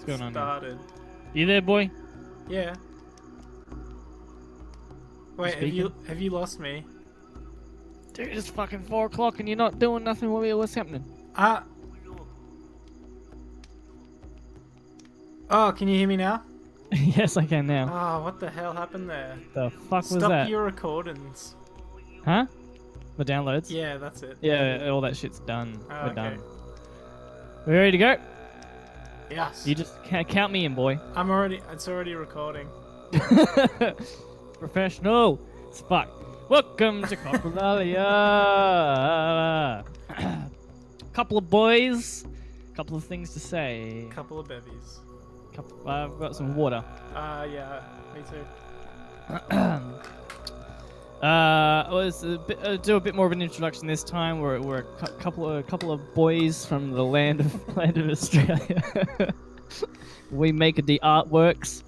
going on? Started. You there, boy? Yeah. Wait, speaking? have you lost me? Dude, it's fucking 4 o'clock and you're not doing nothing. What's happening? Oh, can you hear me now? Yes, I can now. Oh, what the hell happened there? The fuck was Stop that? your recordings. Huh? The downloads? Yeah, that's it. Yeah, all that shit's done. Oh, We're okay. done. We ready to go? Yes. You just count me in, boy. It's already recording. Professional. It's fuck. Welcome to Coprolalia. Couple of boys. Couple of things to say. Couple of bevies. I've got some water. Yeah, me too. Let's do a bit more of an introduction this time. We're a couple of boys from the land of Australia. We make the artworks,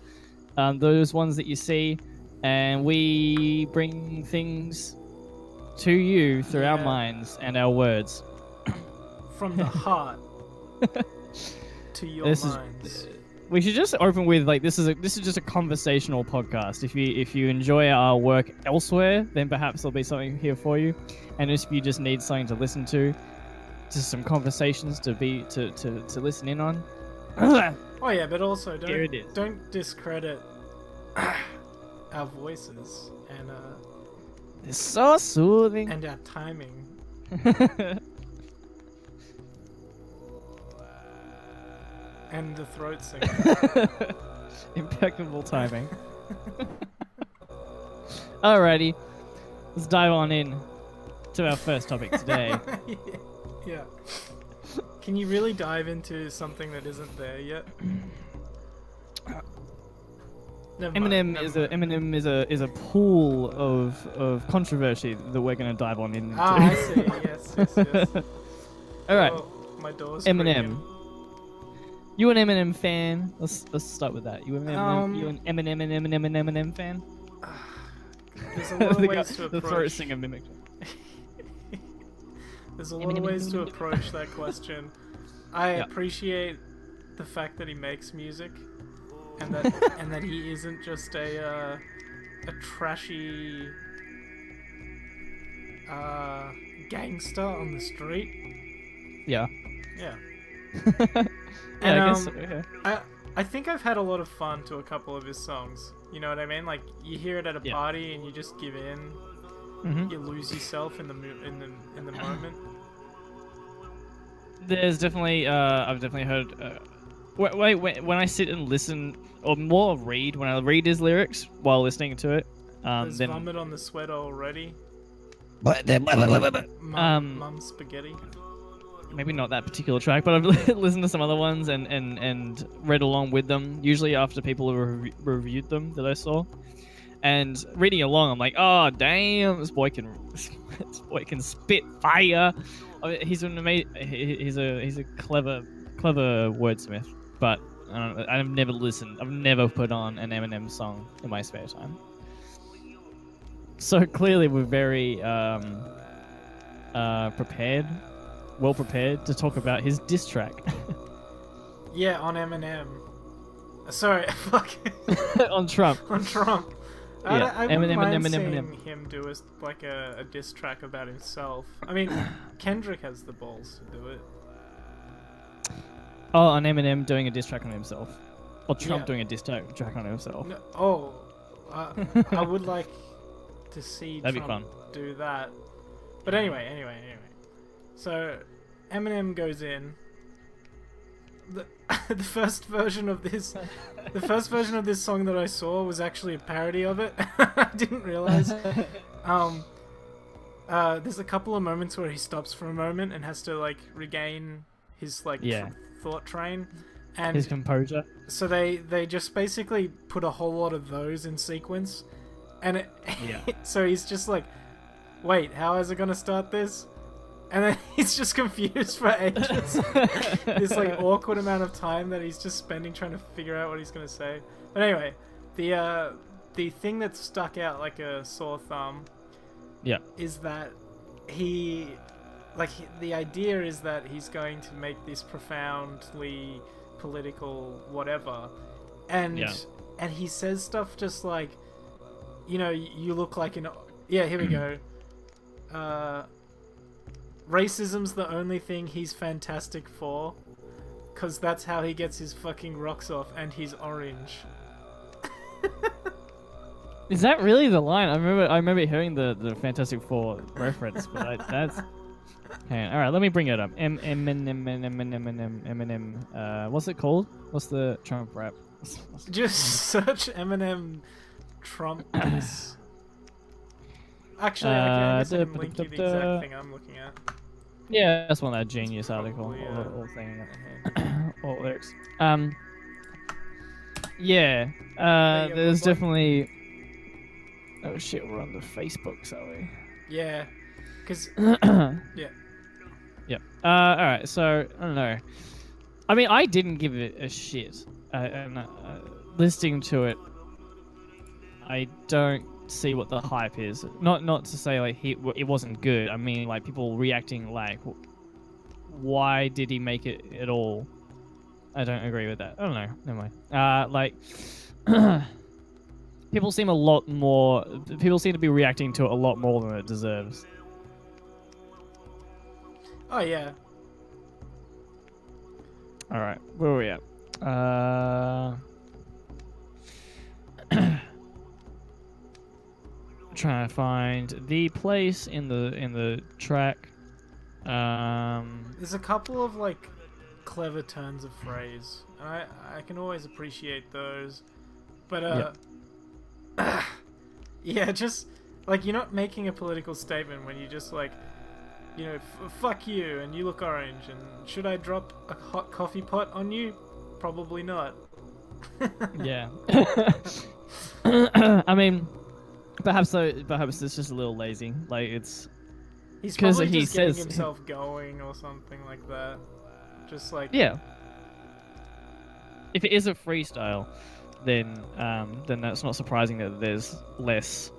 those ones that you see, and we bring things to you through our minds and our words. From the heart to your minds. We should just open with like this is just a conversational podcast. If you enjoy our work elsewhere, then perhaps there'll be something here for you. And if you just need something to listen to just some conversations to listen in on. Oh yeah, but also Here it is. don't discredit our voices and It's so soothing. and our timing. And the throat singing. Impeccable timing. Alrighty, let's dive on in to our first topic today. Yeah. Can you really dive into something that isn't there yet? Eminem is a pool of controversy that we're going to dive on into. Ah, I see. Yes. All right, Oh, my door's Eminem. creaking. You an Eminem fan? Let's start with that. You an Eminem fan? There's a lot of ways to the throat approach. singer mimic. There's a lot of ways to approach that question. I appreciate the fact that he makes music, and that he isn't just a trashy gangster on the street. Yeah. Yeah. Yeah, And, I guess so, yeah. I think I've had a lot of fun to a couple of his songs. You know what I mean? Like you hear it at a party and you just give in. Mm-hmm. You lose yourself in the moment. There's definitely I've definitely heard. When I sit and listen, or more read, when I read his lyrics while listening to it, There's then vomit on the sweater already. Mum spaghetti. maybe not that particular track, but I've listened to some other ones and read along with them. Usually after people have reviewed them that I saw, and reading along, I'm like, oh damn, this boy can spit fire. I mean, he's an amazing, he's a clever wordsmith. But I've never put on an Eminem song in my spare time. So clearly we're very well prepared to talk about his diss track. Yeah, on Eminem. Sorry, fuck. On Trump. On Trump. Yeah, I wouldn't mind Eminem. seeing him do a diss track about himself. I mean, Kendrick has the balls to do it. Oh, on Eminem doing a diss track on himself. Or Trump Yeah. doing a diss track on himself. No, I would like to see That'd be Trump fun. do that. But anyway. So, Eminem goes in. The first version of this song that I saw was actually a parody of it. I didn't realize. There's a couple of moments where he stops for a moment and has to like regain his thought train, and His composure. so they just basically put a whole lot of those in sequence, and so he's just like, wait, how is it gonna start this? And then he's just confused for ages. This like awkward amount of time that he's just spending trying to figure out what he's gonna say. But anyway, the thing that stuck out like a sore thumb is that the idea is that he's going to make this profoundly political whatever, and and he says stuff just like, you know, you look like an here we go. Racism's the only thing he's fantastic for, because that's how he gets his fucking rocks off, and he's orange. Is that really the line? I remember hearing the Fantastic Four reference, but that's. Okay, all right. Let me bring it up. Eminem. What's it called? What's the Trump rap? Just search Eminem Trump diss. Actually, I guess I can link you the exact thing I'm looking at. Yeah, that's one of that Genius article or thing. Or lyrics. Yeah. There's definitely. Oh shit, we're on the Facebooks, are we? Yeah, because yeah. Yep. Alright, so, I don't know. I mean, I didn't give it a shit. And listening to it, I don't see what the hype is. Not to say, like, it wasn't good. I mean, like, people reacting like, why did he make it at all? I don't agree with that. I don't know. Never mind. Like... People seem to be reacting to it a lot more than it deserves. Oh yeah. All right, where are we at? Trying to find the place in the track. There's a couple of like clever turns of phrase, and I can always appreciate those, but yeah, just like, you're not making a political statement when you just like, you know, fuck you and you look orange, and should I drop a hot coffee pot on you? Probably not. Yeah. I mean, perhaps it's just a little lazy. Like, he's probably just getting himself going or something like that. Just like, yeah. If it is a freestyle, then that's not surprising that there's less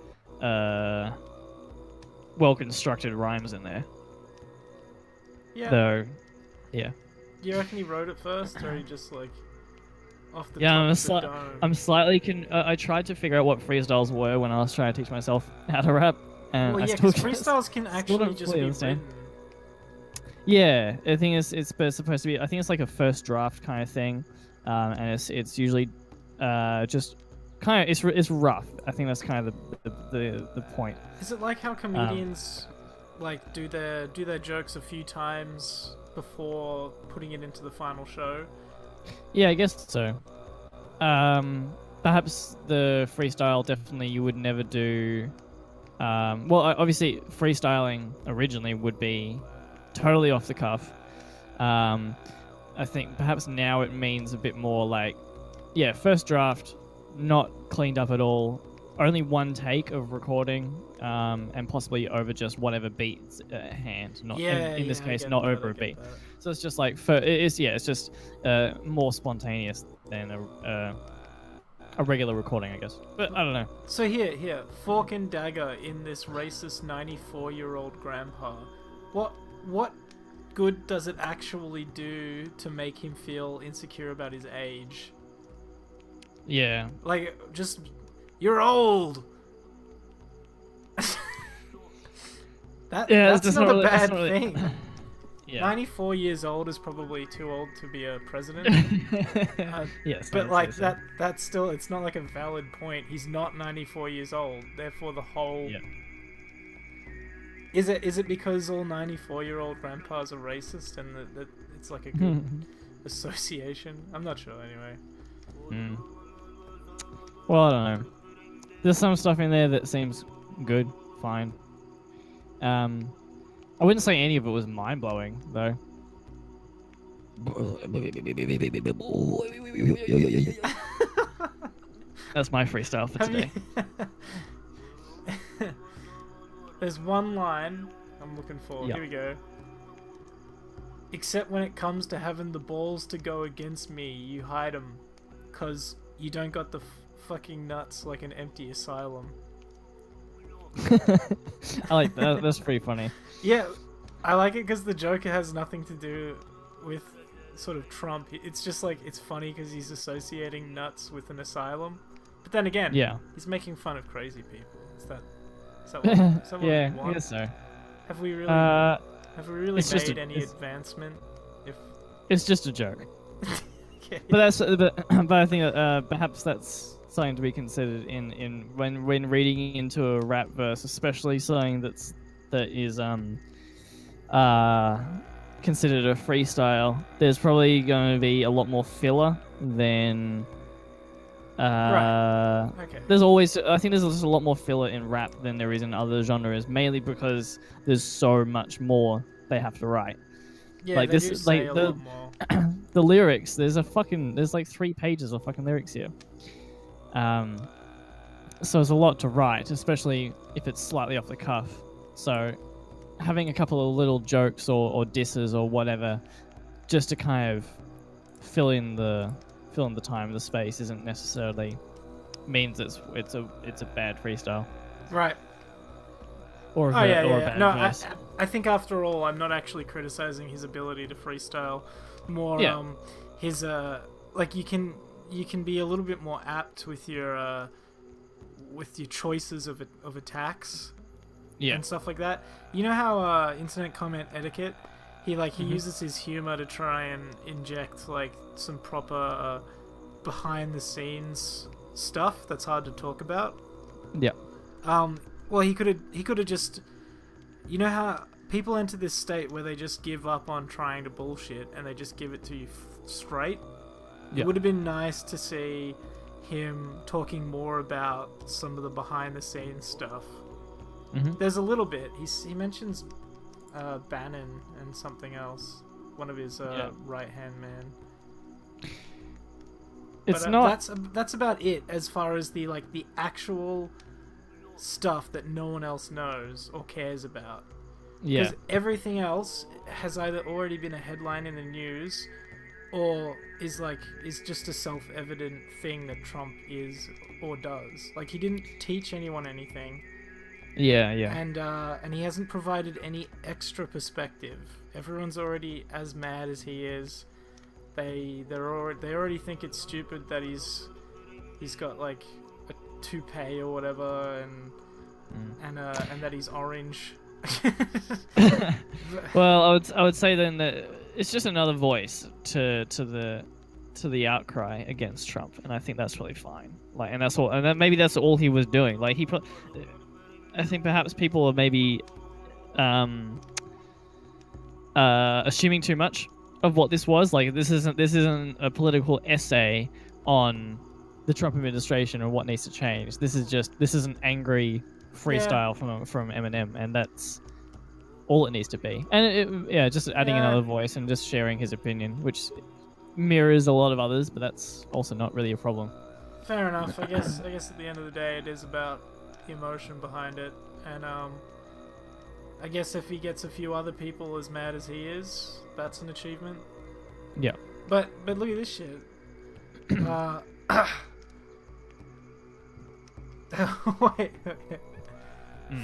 well-constructed rhymes in there. Yeah. Though, yeah. Do you reckon he wrote it first, or he just like off the yeah, top of the dome? I'm slightly I tried to figure out what freestyles were when I was trying to teach myself how to rap. And well, yeah, because freestyles can actually just be written. Yeah, I think it's supposed to be. I think it's like a first draft kind of thing, and it's usually just kind of it's rough. I think that's kind of the point. Is it like how comedians like do their jokes a few times before putting it into the final show? Yeah, I guess so. Perhaps the freestyle definitely you would never do. Well, obviously freestyling originally would be totally off the cuff. I think perhaps now it means a bit more like, yeah, first draft, not cleaned up at all, only one take of recording, and possibly over just whatever beats at hand. Not in this case, not over a beat. So it's just like it's just more spontaneous than a regular recording, I guess. But I don't know. So here, fork and dagger in this racist 94-year-old grandpa. What good does it actually do to make him feel insecure about his age? Yeah. Like, just, you're old. That's not a bad thing. Yeah. 94 years old is probably too old to be a president. Yes, but like that's still, it's not like a valid point. He's not 94 years old. Therefore, the whole. Yeah. Is it because all 94-year-old grandpas are racist and that it's like a good association? I'm not sure anyway. Well, I don't know. There's some stuff in there that seems good, fine. I wouldn't say any of it was mind-blowing, though. That's my freestyle for today. There's one line I'm looking for. Yep. Here we go. Except when it comes to having the balls to go against me, you hide them, 'cause you don't got the fucking nuts like an empty asylum. I like that. That's pretty funny. Yeah, I like it because the Joker has nothing to do with sort of Trump, it's just like it's funny because he's associating nuts with an asylum, but then again, Yeah. he's making fun of crazy people. Is that what Yeah, we want? I guess so. Have we really it's just made a- any it's- advancement? If It's just a joke. okay. But I think perhaps that's something to be considered in when reading into a rap verse, especially something that is considered a freestyle. There's probably going to be a lot more filler than Right. Okay. I think there's just a lot more filler in rap than there is in other genres, mainly because there's so much more they have to write. Yeah, Like they this, do say a the lot more. the lyrics. There's like 3 pages of fucking lyrics here. So it's a lot to write, especially if it's slightly off the cuff. So having a couple of little jokes or disses or whatever, just to kind of fill in the time, the space, isn't necessarily means it's a bad freestyle Right. or a bad No, verse. I think after all, I'm not actually criticizing his ability to freestyle. More, Yeah. his like you can be a little bit more apt with your choices of attacks Yeah. and stuff like that. You know how internet comment etiquette, he uses his humor to try and inject like some proper behind the scenes stuff that's hard to talk about. Yeah. Well, he could have just, you know how people enter this state where they just give up on trying to bullshit and they just give it to you straight. Yeah. It would have been nice to see him talking more about some of the behind the scenes stuff. Mm-hmm. There's a little bit. He mentions Bannon and something else. One of his right hand man. It's But not. that's about it as far as the actual stuff that no one else knows or cares about. Yeah. Because everything else has either already been a headline in the news, or is just a self-evident thing that Trump is or does. Like, he didn't teach anyone anything. Yeah. And he hasn't provided any extra perspective. Everyone's already as mad as he is. They already think it's stupid that he's got like a toupee or whatever, and that he's orange. Well, I would say then that it's just another voice to the outcry against Trump, and I think that's really fine. Like, and that's all, and maybe that's all he was doing. Like, I think perhaps people are maybe assuming too much of what this was. Like, this isn't a political essay on the Trump administration or what needs to change. This is an angry freestyle from Eminem, and that's all it needs to be. And just adding another voice and just sharing his opinion, which mirrors a lot of others, but that's also not really a problem. Fair enough. I guess at the end of the day, it is about the emotion behind it, and I guess if he gets a few other people as mad as he is, that's an achievement. Yeah. But look at this shit. Wait. Okay.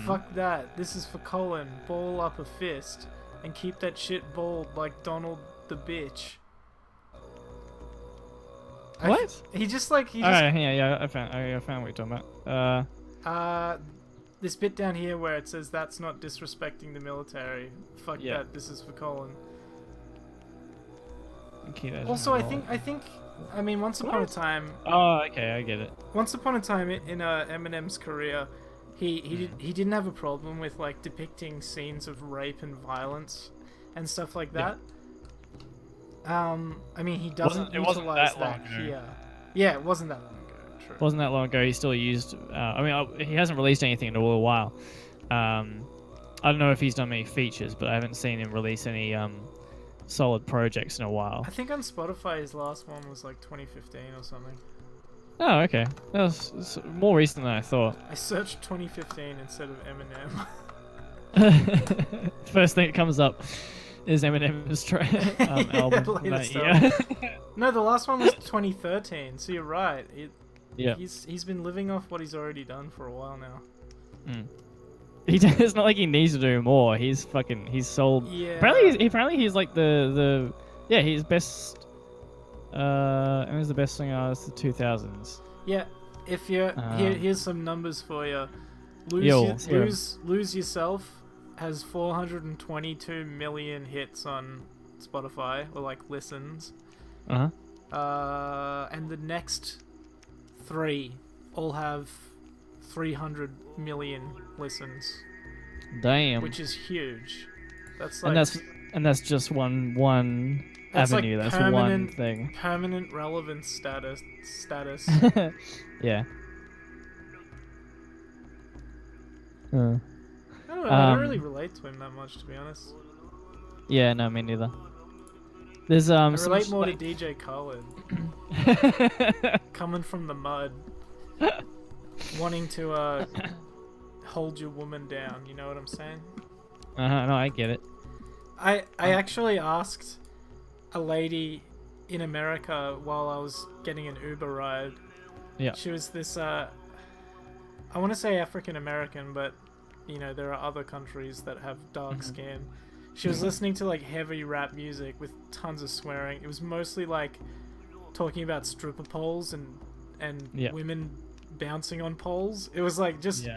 Fuck that. This is for Colin. Ball up a fist and keep that shit balled like Donald the bitch. What? He just Alright, yeah, I found what you're talking about. This bit down here where it says that's not disrespecting the military. Fuck that. This is for Colin. Also, I think. I mean, once upon a time. Oh, okay, I get it. Once upon a time in Eminem's career, he didn't have a problem with like depicting scenes of rape and violence and stuff like that. I mean, he doesn't utilize that here. Yeah, it wasn't that long ago. True. Wasn't that long ago. He still used. He hasn't released anything in a little while. I don't know if he's done many features, but I haven't seen him release any solid projects in a while. I think on Spotify his last one was like 2015 or something. Oh, okay. That was more recent than I thought. I searched 2015 instead of Eminem. First thing that comes up is Eminem's album that year. No, the last one was 2013. So you're right. Yeah. He's been living off what he's already done for a while now. It's not like he needs to do more. He's sold. Yeah. Apparently he's like the Yeah, he's best. And he's the best singer artist of the 2000s. Yeah, if you here's some numbers for you. Yo, Lose Yourself has 422 million hits on Spotify, or like listens. And the next three all have 300 million listens. Damn. Which is huge. That's like, and that's just one that's avenue. Like that's one thing. Permanent relevance status. Yeah. I don't know. I don't really relate to him that much, to be honest. Yeah, no, me neither. There's I relate more to DJ Khaled. Coming from the mud, wanting to hold your woman down. You know what I'm saying? No, I get it. I actually asked a lady in America while I was getting an Uber ride. Yeah. She was this I want to say African American, but you know there are other countries that have dark skin. She was listening to like heavy rap music with tons of swearing. It was mostly like talking about stripper poles and women bouncing on poles. It was like just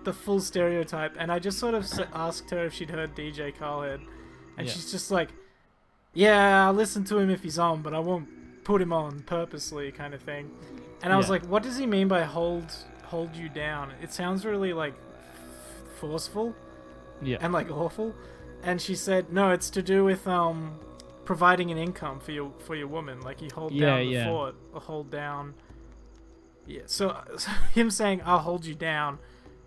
the full stereotype. And I just sort of asked her if she'd heard DJ Khaled, and she's just like, "Yeah, I'll listen to him if he's on, but I won't put him on purposely," kind of thing. And I was like, "What does he mean by hold you down? It sounds really like forceful, and like awful." And she said, "No, it's to do with providing an income for your woman. Like you hold down the fort, or hold down." Yeah. So him saying "I'll hold you down"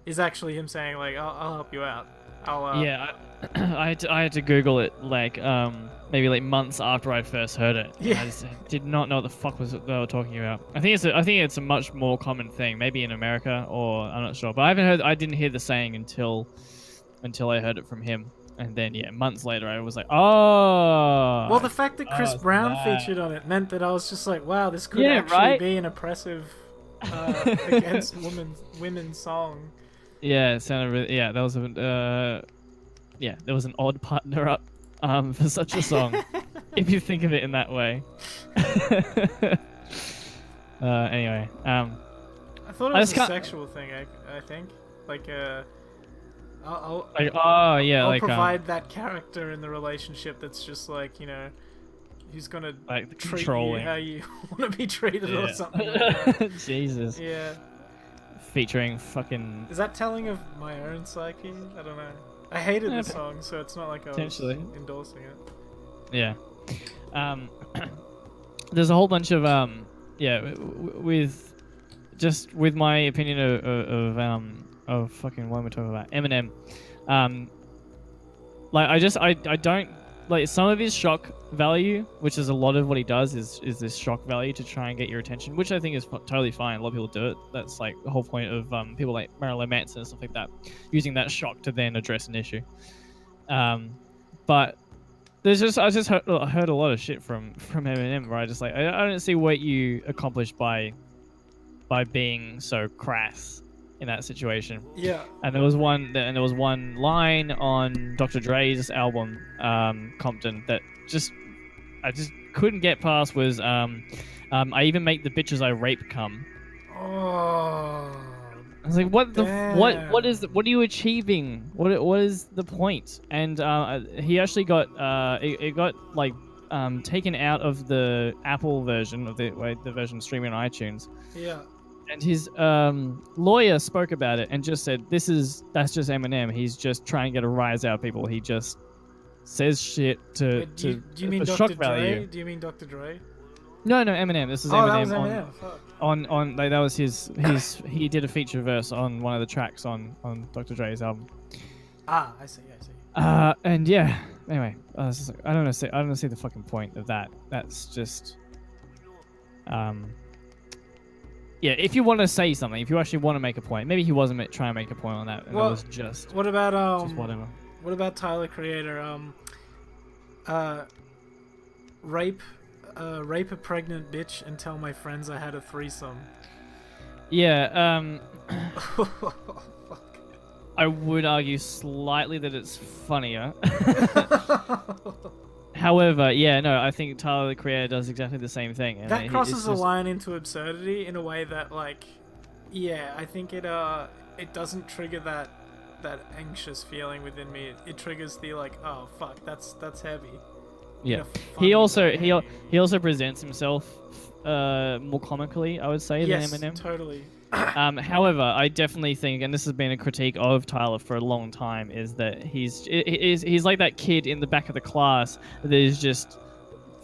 is actually him saying like I'll help you out. I had to Google it like maybe like months after I first heard it. Yeah. I just did not know what the fuck they were talking about. I think it's a much more common thing, maybe in America, or I'm not sure. But I didn't hear the saying until I heard it from him. And then, months later, I was like, oh. Well, the fact that Chris Brown featured on it meant that I was just like, wow, this could actually be an oppressive against women's song. Yeah, it sounded really. Yeah, that was there was an odd partner up for such a song, if you think of it in that way. Anyway, I thought it was a sexual thing. I think like I'll provide that character in the relationship that's just like, you know, who's gonna like treat you how you want to be treated or something like that. Jesus. Yeah. Featuring fucking... Is that telling of my own psyche? I don't know. I hated the song, so it's not like I was endorsing it. Yeah. There's a whole bunch of with my opinion of fucking what am I talking about? Eminem. Like I don't like some of his shock value, which is a lot of what he does is this shock value to try and get your attention, which I think is totally fine. A lot of people do it. That's like the whole point of people like Marilyn Manson and stuff like that, using that shock to then address an issue. But I just heard a lot of shit from Eminem where I just like I don't see what you accomplish by being so crass in that situation. Yeah. And there was one line on Dr. Dre's album, Compton, that I just couldn't get past was I even make the bitches I rape come. Oh. I was like, what are you achieving? What is the point? And he actually got it got like taken out of the Apple version of the version streaming on iTunes. Yeah. And his lawyer spoke about it and just said, that's just Eminem. He's just trying to get a rise out of people. He just says shit to do you mean Dr. Dre? Do you mean Dr. Dre? No, Eminem. This is Eminem. That was Eminem. On like, that was his he did a feature verse on one of the tracks on Dr. Dre's album. I see. And yeah. Anyway, I was just like, I don't see the fucking point of that. That's just yeah, if you want to say something, if you actually want to make a point, maybe he wasn't trying to make a point on that. And it was just what about just whatever. What about Tyler Creator? Rape a pregnant bitch and tell my friends I had a threesome. Yeah. I would argue slightly that it's funnier. However, yeah, no, I think Tyler the Creator does exactly the same thing. And That crosses it's a just, line into absurdity in a way that, like, yeah, I think it doesn't trigger that anxious feeling within me. It triggers the like, oh fuck, that's heavy. In yeah. a He funny also way. he also presents himself more comically, I would say, than Yes, Eminem. totally. However, I definitely think, and this has been a critique of Tyler for a long time, is that he's like that kid in the back of the class that is just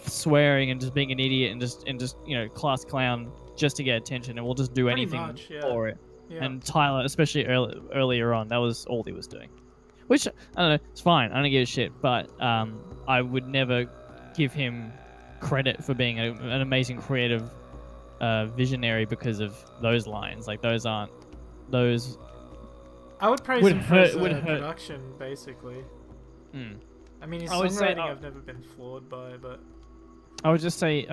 swearing and just being an idiot and just class clown just to get attention, and will just do Pretty anything much, yeah. for it. Yeah. And Tyler, especially earlier on, that was all he was doing. Which I don't know, it's fine. I don't give a shit, but I would never give him credit for being an amazing creative visionary because of those lines. Like those I would praise would him for his hurt. Would hurt. production, basically. Mm. I mean, his I would say, songwriting I've never been floored by, but I would just say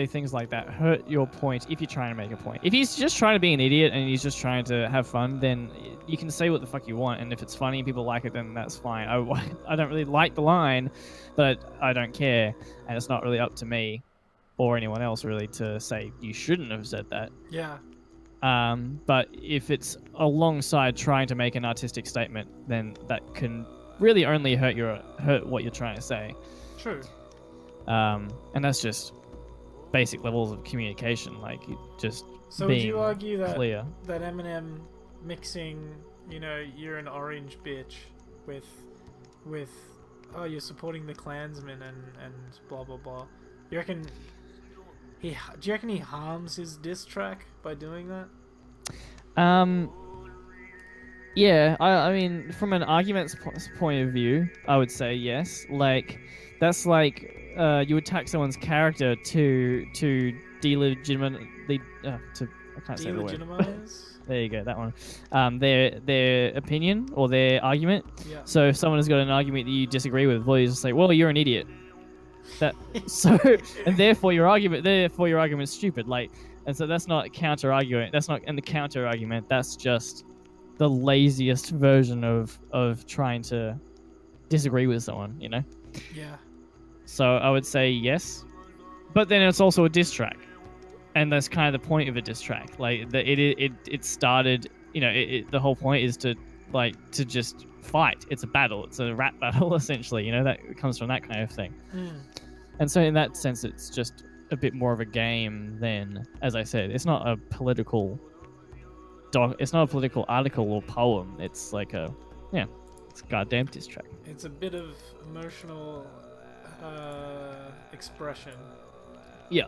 things like that hurt your point if you're trying to make a point. If he's just trying to be an idiot and he's just trying to have fun, then you can say what the fuck you want, and if it's funny and people like it, then that's fine. I don't really like the line, but I don't care, and it's not really up to me or anyone else really to say you shouldn't have said that. yeah. But if it's alongside trying to make an artistic statement, then that can really only hurt what you're trying to say. True. And that's just basic levels of communication, like just So being would you argue that clear. that Eminem mixing, you're an orange bitch with oh, you're supporting the Klansmen and blah blah blah. You reckon do you reckon he harms his diss track by doing that? Yeah, I mean, from an argument's point of view, I would say yes. Like, that's like you attack someone's character to delegitimately to I can't say the word. Delegitimize? There you go, that one. Their opinion or their argument. Yeah. So if someone has got an argument that you disagree with, well, you just say, well, you're an idiot. That so, and therefore your argument's stupid. Like, and so that's not a counter argument. That's not the counter argument. That's just the laziest version of trying to disagree with someone. Yeah. So I would say yes, but then it's also a diss track, and that's kind of the point of a diss track. Like it started. The whole point is to just fight. It's a battle. It's a rap battle essentially. That comes from that kind of thing. Mm. And so in that sense, it's just a bit more of a game than, as I said, it's not a political it's not a political article or poem. It's like it's a goddamn diss track. It's a bit of emotional expression. Yeah.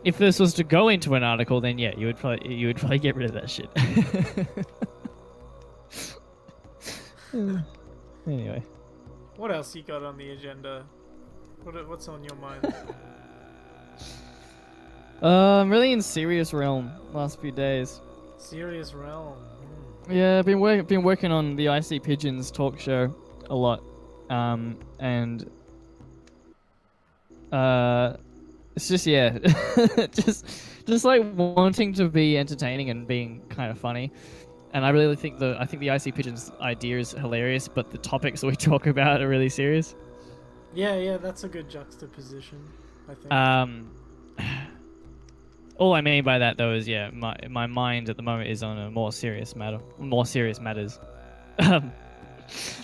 If this was to go into an article, then yeah, you would probably get rid of that shit. Anyway. What else you got on the agenda? What's on your mind? I'm really in serious realm last few days. Serious realm. Yeah, I've been working on the Icy Pigeons talk show a lot, and it's just just like wanting to be entertaining and being kind of funny. And I really think the Icy Pigeons idea is hilarious, but the topics that we talk about are really serious. Yeah, that's a good juxtaposition, I think. All I mean by that though is my mind at the moment is on a more serious matters.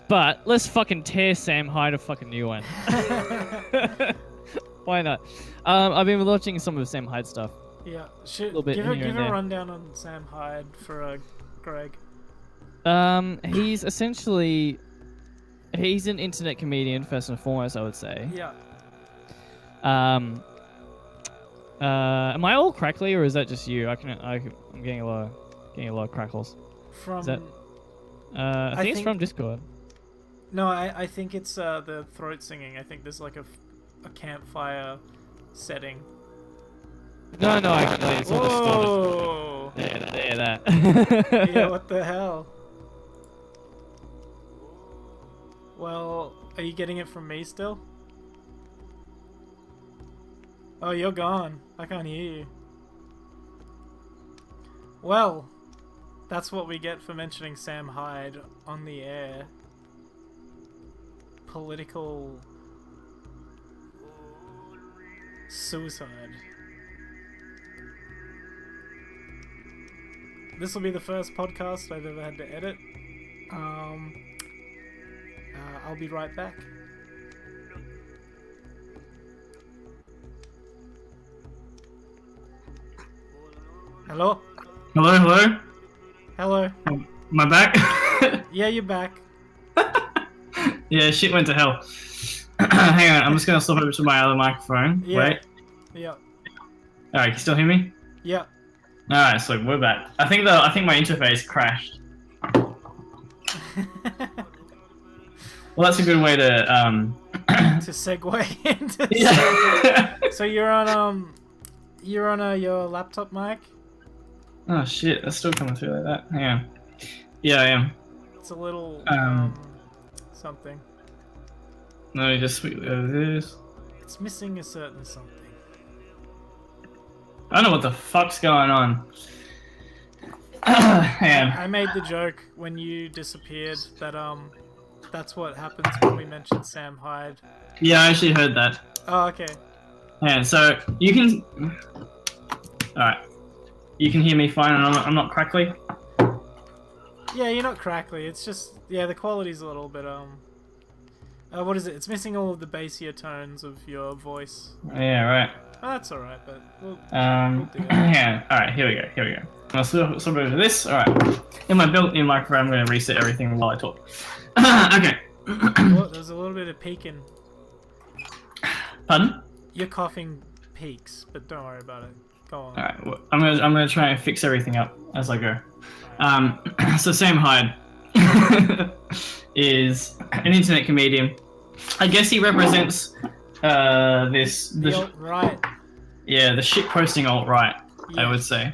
But let's fucking tear Sam Hyde a fucking new one. Why not? I've been watching some of Sam Hyde stuff. Yeah, give a rundown on Sam Hyde for Greg. He's essentially an internet comedian first and foremost, I would say. Yeah. Am I all crackly or is that just you? I'm getting a lot of crackles. From is that, I think it's from Discord. No, I think it's the throat singing. I think there's like a campfire setting. No, actually, it's all Whoa! Distorted. Yeah, that. Yeah, what the hell? Well, are you getting it from me still? Oh, you're gone. I can't hear you. Well, that's what we get for mentioning Sam Hyde on the air. political suicide. This will be the first podcast I've ever had to edit. I'll be right back. Hello? Hello? Hello. Am I back? Yeah, you're back. Yeah, shit went to hell. Hang on, I'm just gonna swap over to my other microphone. Yeah. Wait. Yeah. Alright, can you still hear me? Yeah. Alright, so we're back. I think my interface crashed. Well, that's a good way to to segue into. Yeah. So you're on your laptop mic. Oh shit, that's still coming through like that. Hang on. Yeah, I am. It's a little something. Let me just switch over this. It's missing a certain something. I don't know what the fuck's going on. Hang on. I made the joke when you disappeared that that's what happens when we mention Sam Hyde. Yeah, I actually heard that. Oh, okay. Yeah, so you can. Alright. You can hear me fine and I'm not crackly? Yeah, you're not crackly. It's just the quality's a little bit what is it? It's missing all of the bassier tones of your voice. Yeah, right. Oh, that's all right, but we'll do it. Yeah. All right, here we go. I'll swap over to this. All right. In my built-in microphone, I'm going to reset everything while I talk. Okay. Well, there's a little bit of peaking. Pardon? Your coughing peaks, but don't worry about it. Go on. All right. Well, I'm gonna try and fix everything up as I go. So Sam Hyde is an internet comedian. I guess he represents the alt-right. Yeah, the shit posting alt-right, Yeah. I would say.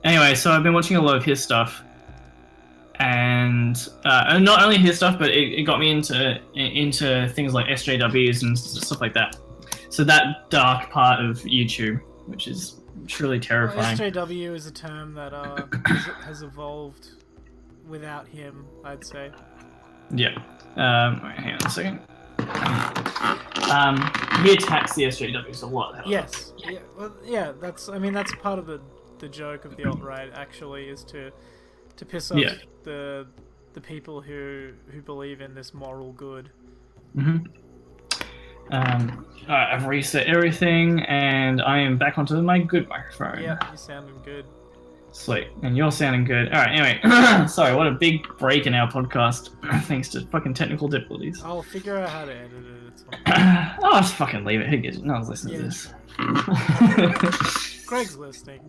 Anyway, so I've been watching a lot of his stuff, and not only his stuff, but it got me into things like SJWs and stuff like that. So that dark part of YouTube, which is truly terrifying. Well, SJW is a term that has evolved without him, I'd say. Yeah. Wait, hang on a second. He attacks the SJWs a lot. Yes. Yeah. Well, yeah. That's part of the joke of the alt-right actually is to piss off the people who believe in this moral good. Mm-hmm. Alright, I've reset everything, and I am back onto my good microphone. Yeah, you're sounding good. Sweet, and you're sounding good. Alright, anyway, sorry, what a big break in our podcast, thanks to fucking technical difficulties. I'll figure out how to edit it, it's fine. Oh, just fucking leave it, who gives it? No one's listening to this. Greg's listening.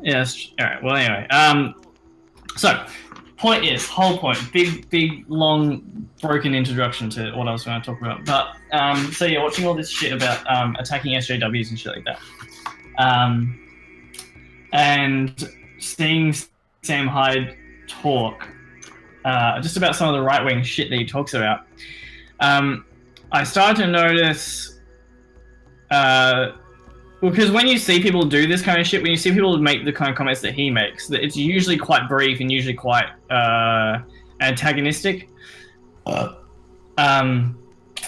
Yes, alright, well anyway, so, whole point, big, long, broken introduction to what I was going to talk about. But, so yeah, watching all this shit about attacking SJWs and shit like that. And seeing Sam Hyde talk just about some of the right-wing shit that he talks about. I started to notice... because when you see people do this kind of shit, when you see people make the kind of comments that he makes, that it's usually quite brief and usually quite antagonistic. And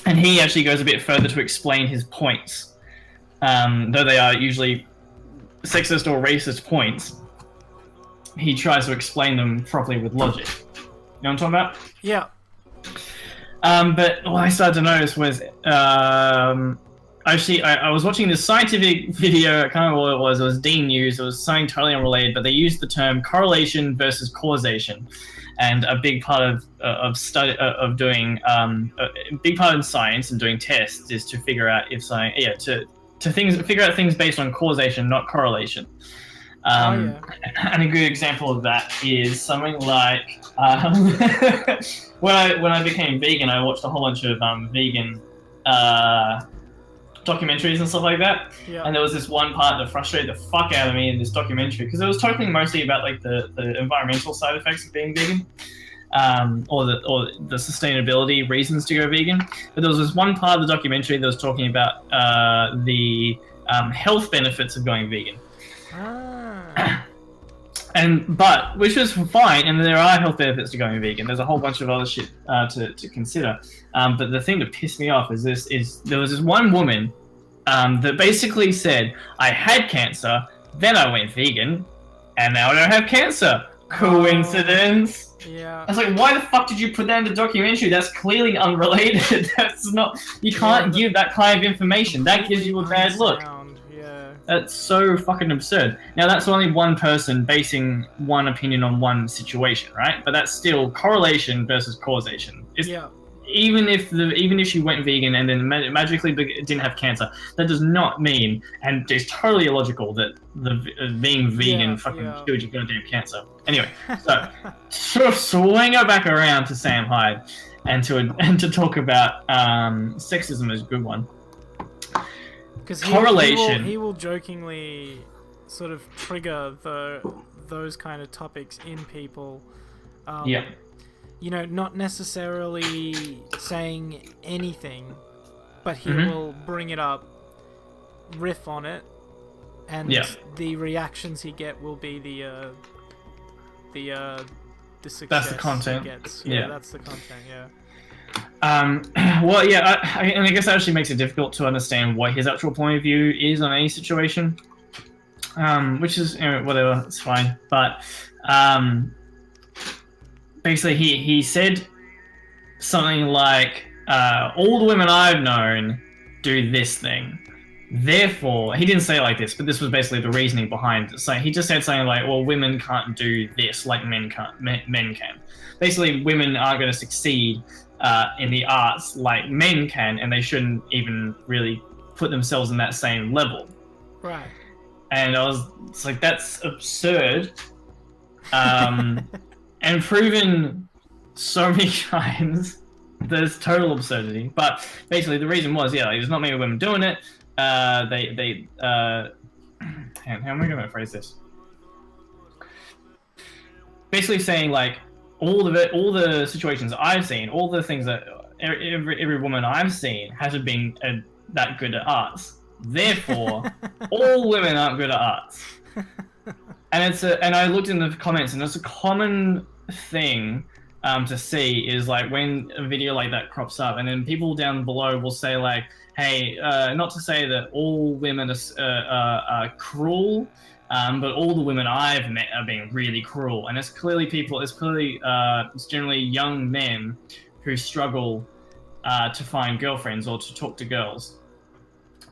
he actually goes a bit further to explain his points. Though they are usually sexist or racist points, he tries to explain them properly with logic. You know what I'm talking about? Yeah. But what I started to notice was... Actually, I was watching this scientific video, I can't remember what it was. It was Dean News. It was something totally unrelated, but they used the term correlation versus causation. And a big part of doing a big part in science and doing tests is to figure out if figure out things based on causation, not correlation. And a good example of that is something like when I became vegan, I watched a whole bunch of vegan documentaries and stuff like that. Yeah. And there was this one part that frustrated the fuck out of me in this documentary because it was talking mostly about like the environmental side effects of being vegan, or the sustainability reasons to go vegan. But there was this one part of the documentary that was talking about the health benefits of going vegan. But which was fine, and there are health benefits to going vegan. There's a whole bunch of other shit to consider. But the thing that pissed me off is there was this one woman that basically said, I had cancer, then I went vegan, and now I don't have cancer. Coincidence? Yeah. I was like, why the fuck did you put that in the documentary? That's clearly unrelated. That's not. You can't give that kind of information. That gives you a bad look. Yeah. That's so fucking absurd. Now that's only one person basing one opinion on one situation, right? But that's still correlation versus causation. Yeah. Even if she went vegan and then magically didn't have cancer, that does not mean, and it's totally illogical that being vegan fucking killed your goddamn cancer. Anyway, so swing it back around to Sam Hyde, and to talk about sexism is a good one. Because correlation. He will jokingly sort of trigger those kind of topics in people. Yeah. You know, not necessarily saying anything, but he will bring it up, riff on it, and the reactions he get will be the success. That's the content. He gets. Yeah, that's the content. Yeah. Well, yeah, I guess that actually makes it difficult to understand what his actual point of view is on any situation. Which is, whatever, it's fine. But basically, he said something like, all the women I've known do this thing. Therefore, he didn't say it like this, but this was basically the reasoning behind it. So he just said something like, well, women can't do this like men can. Basically, women aren't going to succeed in the arts like men can, and they shouldn't even really put themselves in that same level. Right. And it's like, that's absurd. And proven so many times. There's total absurdity. But basically, the reason was, there's not many women doing it. How am I going to phrase this? Basically saying, like, all the situations I've seen, all the things that every woman I've seen hasn't been that good at arts. Therefore, all women aren't good at arts. And I looked in the comments, and it's a common thing to see is like when a video like that crops up, and then people down below will say like, "Hey, not to say that all women are cruel." But all the women I've met are being really cruel, and it's generally young men who struggle to find girlfriends or to talk to girls,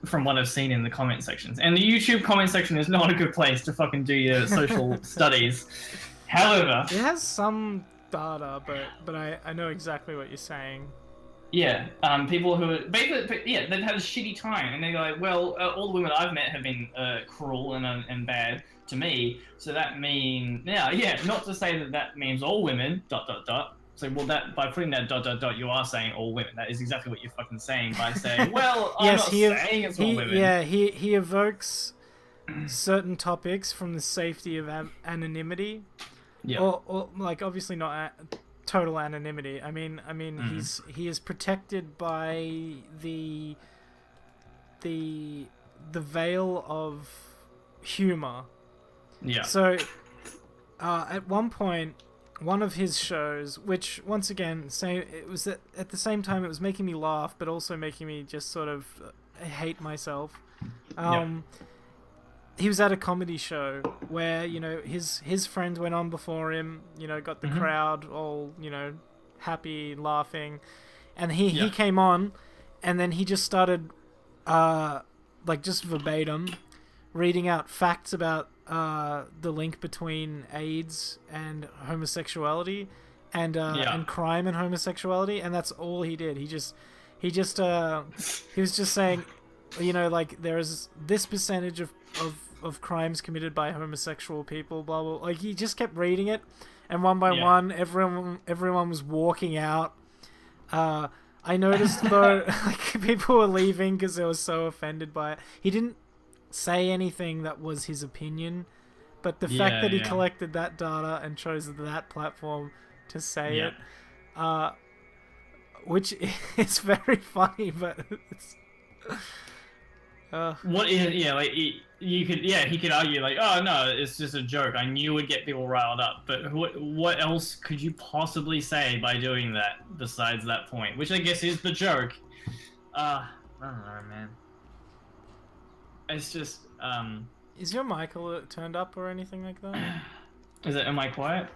from what I've seen in the comment sections. And the YouTube comment section is not a good place to fucking do your social studies. However, it has some data, but I know exactly what you're saying. Yeah, people who basically, they've had a shitty time, and they're like, well, all the women I've met have been cruel and bad to me, so that means, not to say that means all women, ... So, well, that by putting that ... you are saying all women. That is exactly what you're fucking saying by saying, well, I'm not saying it's all women. Yeah, he evokes certain topics from the safety of anonymity. Yeah. Or like, obviously not total anonymity. I mean, he is protected by the veil of humor. Yeah. So, at one point, one of his shows, which once again, it was at the same time it was making me laugh, but also making me just sort of hate myself. He was at a comedy show where, his friend went on before him, got the crowd all, happy, laughing. And he came on, and then he just started, just verbatim, reading out facts about the link between AIDS and homosexuality and crime and homosexuality. And that's all he did. He was just saying, there is this percentage of crimes committed by homosexual people, blah blah. Like, he just kept reading it, and one by one, everyone was walking out. I noticed though, like, people were leaving because they were so offended by it. He didn't say anything that was his opinion, but the fact that he collected that data and chose that platform to say it, which is very funny, but What is yeah like you could he could argue like, oh no, it's just a joke. I knew it would get people riled up, but what else could you possibly say by doing that besides that point, which I guess is the joke? I don't know, man. It's just Is your mic turned up or anything like that? is it? Am I quiet?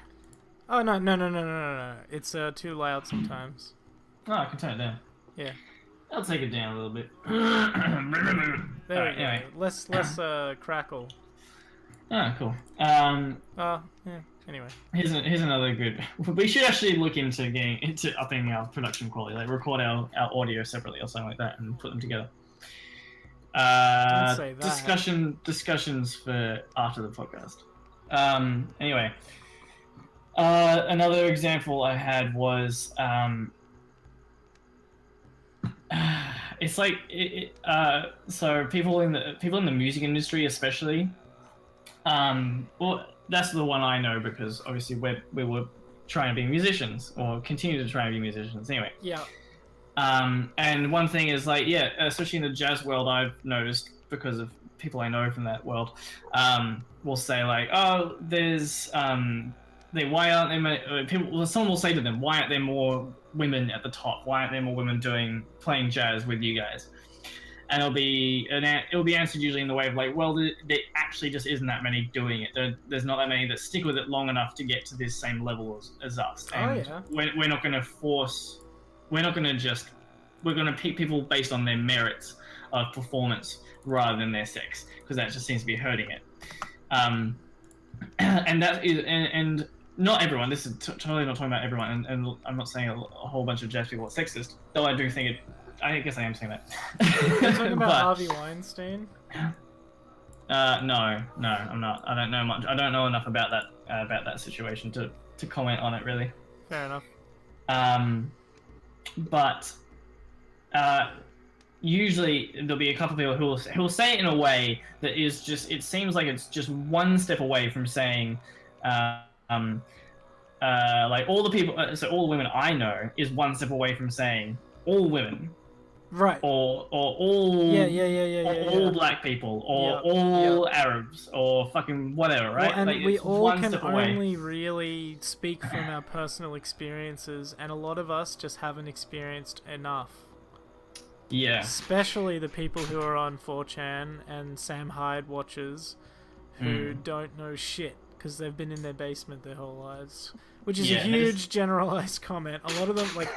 Oh no! It's too loud sometimes. Oh, I can turn it down. Yeah. I'll take it down a little bit. There Alright, we go. anyway. Less crackle. Oh, cool. Yeah. Anyway. Here's another good. We should actually look into getting into upping our production quality, like record our audio separately or something like that, and put them together. Don't say that. Discussions for after the podcast. Anyway, another example I had was it's like so people in the music industry especially. Well, that's the one I know because obviously we were trying to be musicians or continue to try and be musicians anyway. Yeah. And one thing is like, especially in the jazz world, I've noticed because of people I know from that world, will say like, oh, there's why aren't there people? Someone will say to them, why aren't there more women at the top? Why aren't there more women playing jazz with you guys? And it'll be answered usually in the way of like, well, there actually just isn't that many doing it. There's not that many that stick with it long enough to get to this same level as us. And we're not going to force. We're not going to we're going to pick people based on their merits of performance rather than their sex, because that just seems to be hurting it. And that is, and not everyone, this is totally not talking about everyone, and I'm not saying a whole bunch of jazz people are sexist, though I do think I guess I am saying that. You're talking about Harvey Weinstein? No, I'm not. I don't know much. I don't know enough about that situation to comment on it, really. Fair enough. But usually there'll be a couple of people who will say it in a way that is just, it seems like it's just one step away from saying, like all the people, so all the women I know is one step away from saying all women. Right. Or all all black people or all Arabs or fucking whatever, right? Well, and like, we all can away. only really speak from our personal experiences, and a lot of us just haven't experienced enough. Yeah. Especially the people who are on 4chan and Sam Hyde watchers who don't know shit because they've been in their basement their whole lives. Which is a huge generalized comment. A lot of them, like,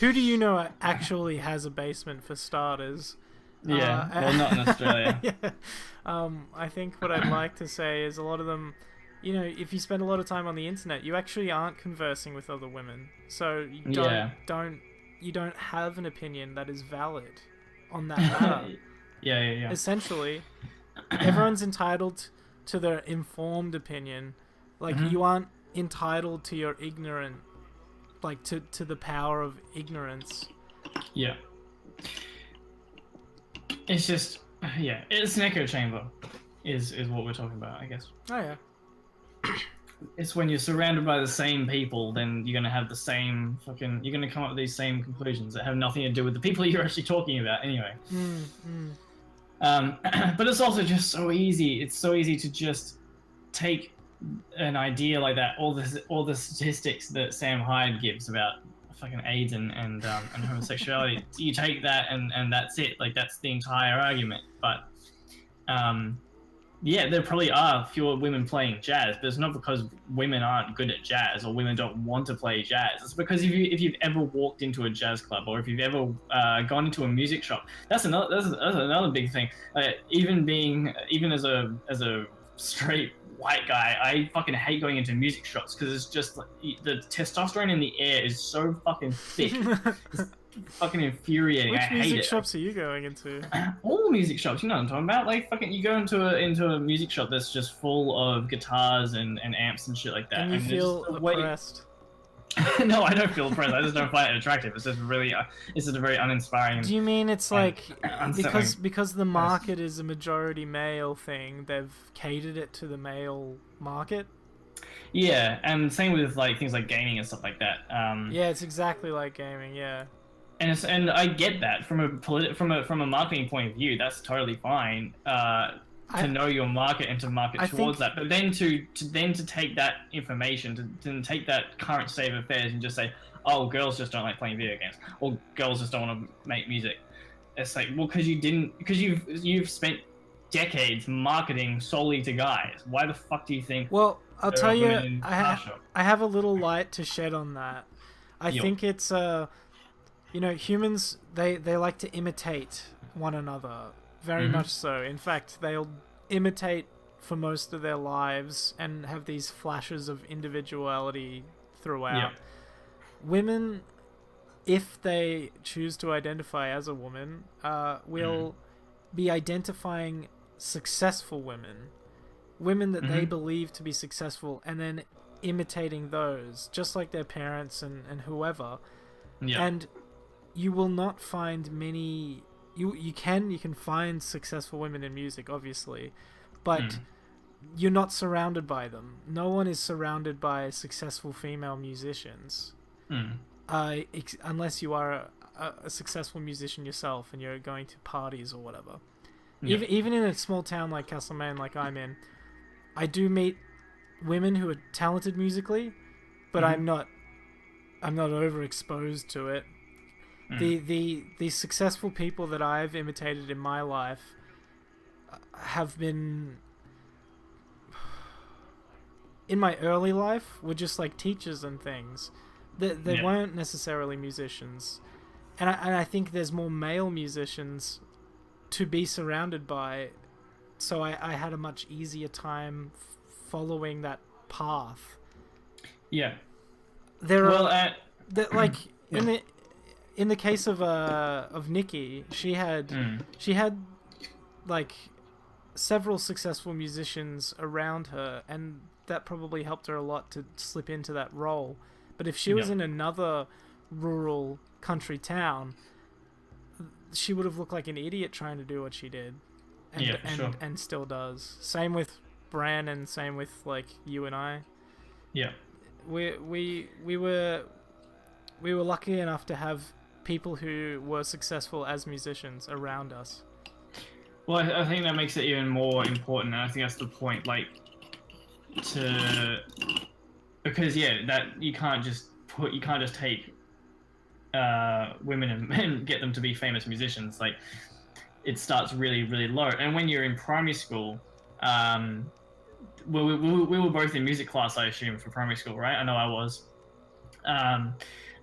who do you know actually has a basement for starters? Yeah, well, not in Australia. Yeah. I think what I'd like to say is a lot of them, you know, if you spend a lot of time on the internet, you actually aren't conversing with other women. So you don't have an opinion that is valid on that matter. Yeah. Essentially, everyone's entitled to their informed opinion. Like, you aren't entitled to your ignorant, like to the power of ignorance. Yeah. It's just, it's an echo chamber is what we're talking about, I guess. Oh yeah. It's when you're surrounded by the same people, then you're gonna have the same you're gonna come up with these same conclusions that have nothing to do with the people you're actually talking about anyway. But it's also just so easy. It's so easy to just take an idea like that, all the statistics that Sam Hyde gives about fucking AIDS and homosexuality. You take that and that's it. Like, that's the entire argument. But there probably are fewer women playing jazz, but it's not because women aren't good at jazz or women don't want to play jazz. It's because if you've ever walked into a jazz club or if you've ever gone into a music shop, that's another big thing. Even as a straight white guy, I fucking hate going into music shops because it's just like, the testosterone in the air is so fucking thick. It's fucking infuriating. Which I hate it. music shops are you going into? All music shops, you know what I'm talking about. Like, fucking, you go into a music shop that's just full of guitars and amps and shit like that, and you feel oppressed. No, I don't feel oppressed. I just don't find it attractive. It's just really, it's just a very uninspiring. Do you mean it's like because the market is a majority male thing, they've catered it to the male market? Yeah, and same with like things like gaming and stuff like that. Yeah, it's exactly like gaming. Yeah. and I get that from from a marketing point of view. That's totally fine. To know your market and to market towards that, but then to take that information, to take that current state of affairs and just say, oh, girls just don't like playing video games, or girls just don't want to make music. It's like, well, because you've spent decades marketing solely to guys. Why the fuck do you think? Well, I'll tell you, I have a little light to shed on that. I think it's humans, they like to imitate one another. Very much so. In fact, they'll imitate for most of their lives and have these flashes of individuality throughout. Yeah. Women, if they choose to identify as a woman, will be identifying successful women that they believe to be successful, and then imitating those, just like their parents and whoever. Yeah. And you will not find many... You can find successful women in music, obviously, but you're not surrounded by them. No one is surrounded by successful female musicians, unless you are a successful musician yourself and you're going to parties or whatever. Yeah. Even in a small town like Castlemaine, like I'm in, I do meet women who are talented musically, but I'm not overexposed to it. The successful people that I've imitated in my life have been, in my early life, were just like teachers and things. They weren't necessarily musicians, and I think there's more male musicians to be surrounded by, so I had a much easier time following that path. Yeah. In the case of Nikki, she had like several successful musicians around her, and that probably helped her a lot to slip into that role. But if she was in another rural country town, she would have looked like an idiot trying to do what she did, and still does. Same with Bran, and same with like you and I. Yeah, we were lucky enough to have people who were successful as musicians around us. Well, I think that makes it even more important, and I think that's the point. Because that you can't just take women and get them to be famous musicians. Like, it starts really, really low. And when you're in primary school, we were both in music class, I assume, for primary school, right? I know I was.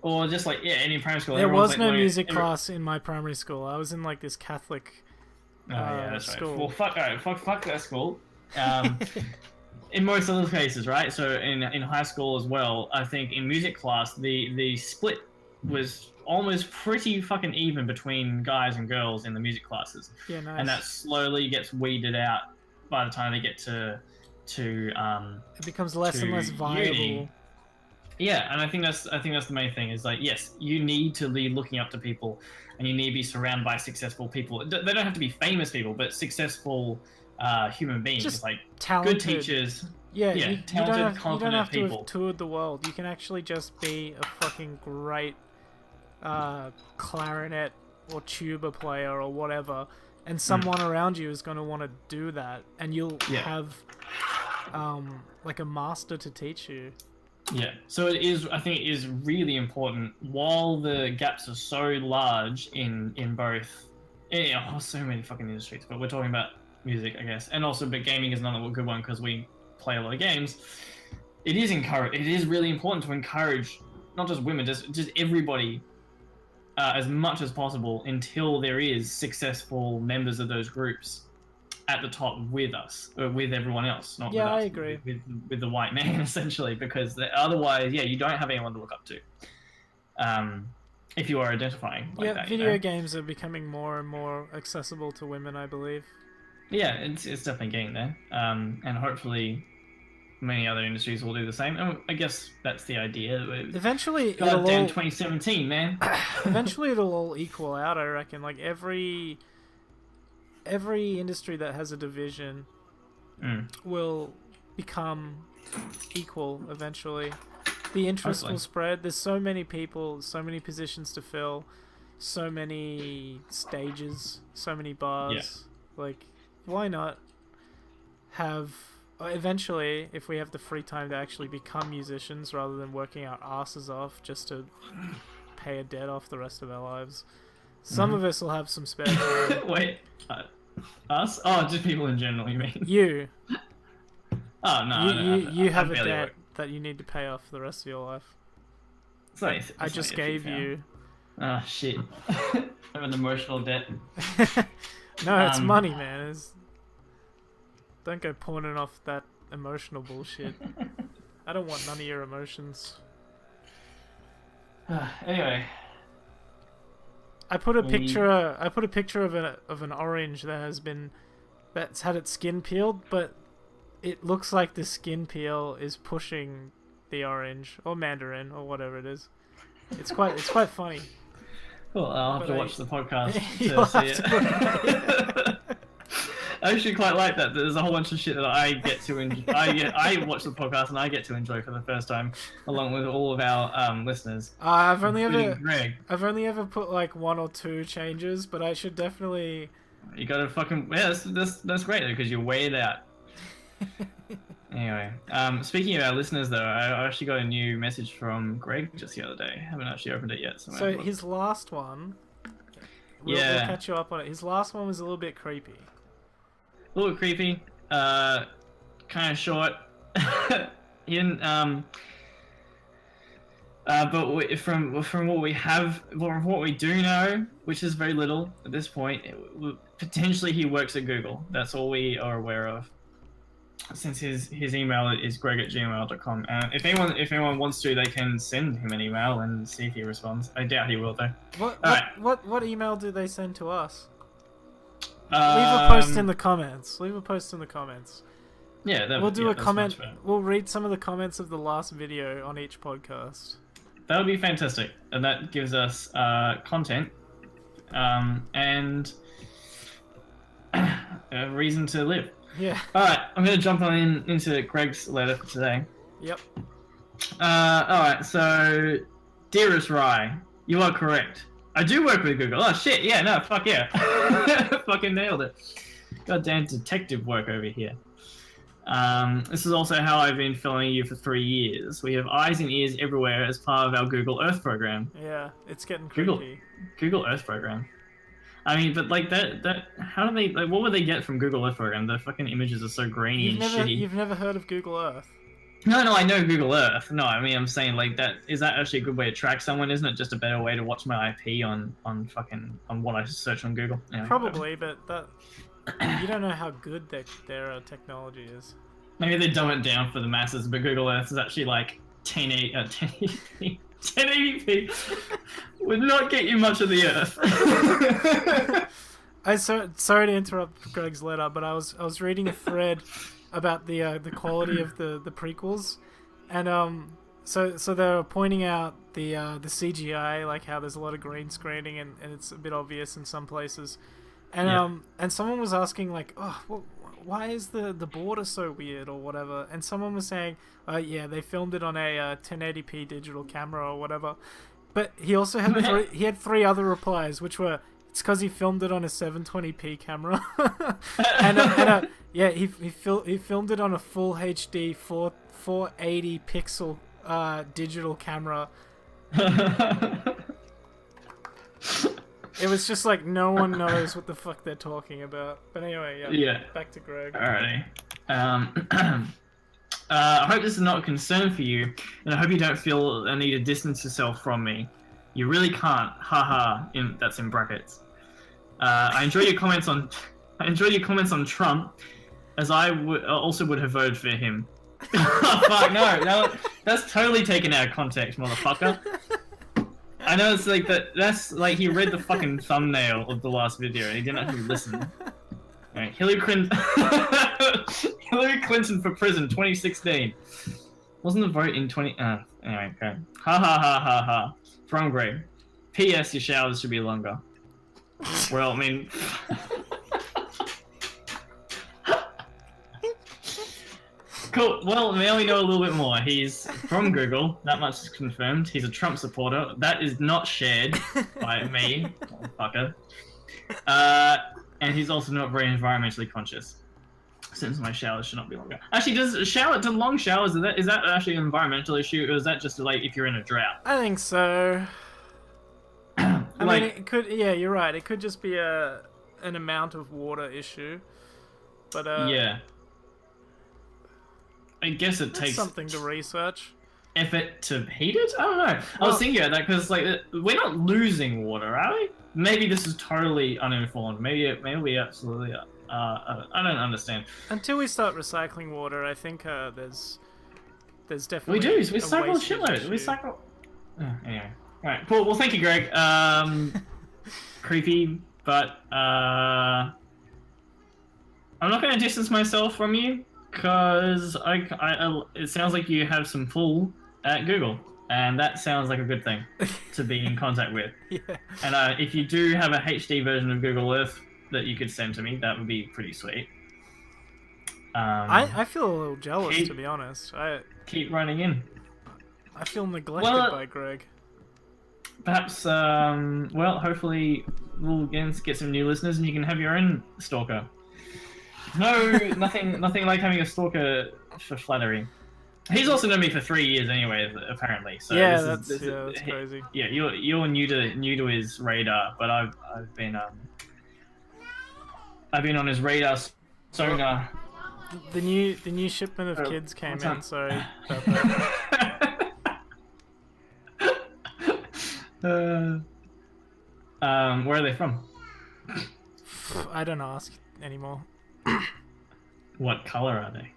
Or just like, any primary school. There was no music class in my primary school. I was in like this Catholic that's school. Right. Well, fuck that school. In most other cases, right? So in high school as well, I think in music class, the split was almost pretty fucking even between guys and girls in the music classes. Yeah, nice. And that slowly gets weeded out by the time they get to it becomes less and less viable. Uni. Yeah, and I think that's the main thing, is like, yes, you need to be looking up to people, and you need to be surrounded by successful people. They don't have to be famous people, but successful human beings, just like talented. Good teachers. Yeah, talented, you confident don't have to people. have toured the world. You can actually just be a fucking great clarinet or tuba player or whatever, and someone around you is going to want to do that, and you'll have like a master to teach you. Yeah, so I think it is really important, while the gaps are so large in both, so many fucking industries, but we're talking about music, I guess, and also, but gaming is another good one because we play a lot of games. It is really important to encourage not just women, just everybody, as much as possible, until there is successful members of those groups at the top with us, or with everyone else, not with us. I agree. With the white man, essentially, because otherwise, you don't have anyone to look up to. If you are identifying like that. Video games are becoming more and more accessible to women, I believe. Yeah, it's definitely getting there. And hopefully many other industries will do the same. And I guess that's the idea. Eventually, goddamn 2017, man. Eventually it'll all equal out, I reckon. Like, every industry that has a division will become equal eventually. The interest will spread. There's so many people, so many positions to fill. so many stages, so many bars. Like, why not have... Eventually, if we have the free time to actually become musicians rather than working our asses off just to pay a debt off the rest of our lives, some of us will have some spare time. Wait, us? Oh, just people in general, you mean? You. Oh, no. You have a debt that you need to pay off for the rest of your life. I just gave you. Oh, shit. I have an emotional debt. No, it's money, man. Don't go pawning off that emotional bullshit. I don't want none of your emotions. Anyway, I put a picture of an orange that's had its skin peeled, but it looks like the skin peel is pushing the orange or mandarin or whatever it is. It's quite funny. Well, I'll have to watch the podcast to see it. I actually quite like that. There's a whole bunch of shit that I get to enjoy. I watch the podcast and I get to enjoy for the first time, along with all of our listeners. I've only Greg. ever put like 1 or 2 changes, but I should definitely. You gotta fucking that's great because you weigh it out. Anyway, speaking of our listeners though, I actually got a new message from Greg just the other day. I haven't actually opened it yet. So his last one. We'll catch you up on it. His last one was a little bit creepy. A little creepy, kind of short. He didn't, but from what we do know, which is very little at this point, potentially he works at Google. That's all we are aware of. Since his email is greg@gmail.com, and if anyone wants to, they can send him an email and see if he responds. I doubt he will though. What email do they send to us? Leave a post in the comments. Yeah, we'll do a comment. We'll read some of the comments of the last video on each podcast. That would be fantastic, and that gives us content and a reason to live. Yeah. All right, I'm gonna jump into Greg's letter for today. Yep. All right, so dearest Rye, you are correct. I do work with Google. Oh shit, yeah, no, fuck yeah. Fucking nailed it. Goddamn detective work over here. This is also how I've been following you for 3 years. We have eyes and ears everywhere as part of our Google Earth program. Yeah, it's getting creepy. Google Earth program. I mean, but like that how do they, like, what would they get from Google Earth program? The fucking images are so grainy and shitty. You've never heard of Google Earth? No, I know Google Earth. No, I mean, I'm saying, like, is that actually a good way to track someone? Isn't it just a better way to watch my IP on what I search on Google? Anyway, probably, but you don't know how good their technology is. Maybe they dumb it down for the masses, but Google Earth is actually like 1080p. 1080p would not get you much of the Earth. Sorry to interrupt Greg's letter, but I was reading a thread about the quality of the prequels, and so they were pointing out the CGI, like how there's a lot of green screening and it's a bit obvious in some places, and and someone was asking like, oh, why is the border so weird or whatever, and someone was saying, yeah, they filmed it on a 1080p digital camera or whatever, but he also had 3 other replies, which were, it's because he filmed it on a 720p camera, and yeah, he filmed it on a full HD 480 pixel digital camera. It was just like no one knows what the fuck they're talking about. But anyway, yeah. Back to Greg. Alrighty. I hope this is not a concern for you, and I hope you don't feel a need to distance yourself from me. You really can't. Haha. That's in brackets. I enjoy your comments on Trump, as I also would have voted for him. Fuck no, that's totally taken out of context, motherfucker. I know it's like that. That's like he read the fucking thumbnail of the last video and he didn't actually listen. Right, Hillary Clinton for prison 2016. Wasn't the vote in 20? Anyway, okay. Ha ha ha ha ha. From Greg. P.S. Your showers should be longer. Well, I mean. Cool. Well, now we know a little bit more. He's from Google. That much is confirmed. He's a Trump supporter. That is not shared by me, motherfucker. And he's also not very environmentally conscious. Since my showers should not be longer. Actually, do long showers, is that actually an environmental issue, or is that just like if you're in a drought? I think so. I Like- mean, it could. Yeah, you're right. It could just be an amount of water issue. But Yeah. I guess it that's takes something to research. effort to heat it? I don't know. I Well- was thinking about that because like we're not losing water, are we? Maybe this is totally uninformed. Maybe we absolutely are. I don't understand. Until we start recycling water, I think there's We definitely do. We a cycle a wastage shitload. issue. We cycle. Anyway. All right. Cool. Well, thank you, Greg. Creepy, but I'm not going to distance myself from you because it sounds like you have some pull at Google, and that sounds like a good thing to be in contact with. Yeah. And if you do have a HD version of Google Earth that you could send to me, that would be pretty sweet. I feel a little jealous, keep- to be honest. Keep running in. I feel neglected Well, by Greg. Perhaps, well, hopefully we'll get some new listeners and you can have your own stalker. No, nothing like having a stalker for flattery. He's also known me for 3 years anyway, apparently. So Yeah, this that's crazy. Yeah, you're new to his radar, but I've been on his radar sonar. The new shipment of Oh, kids came what's in. up? Sorry about that. Where are they from? I don't ask anymore. What color are they?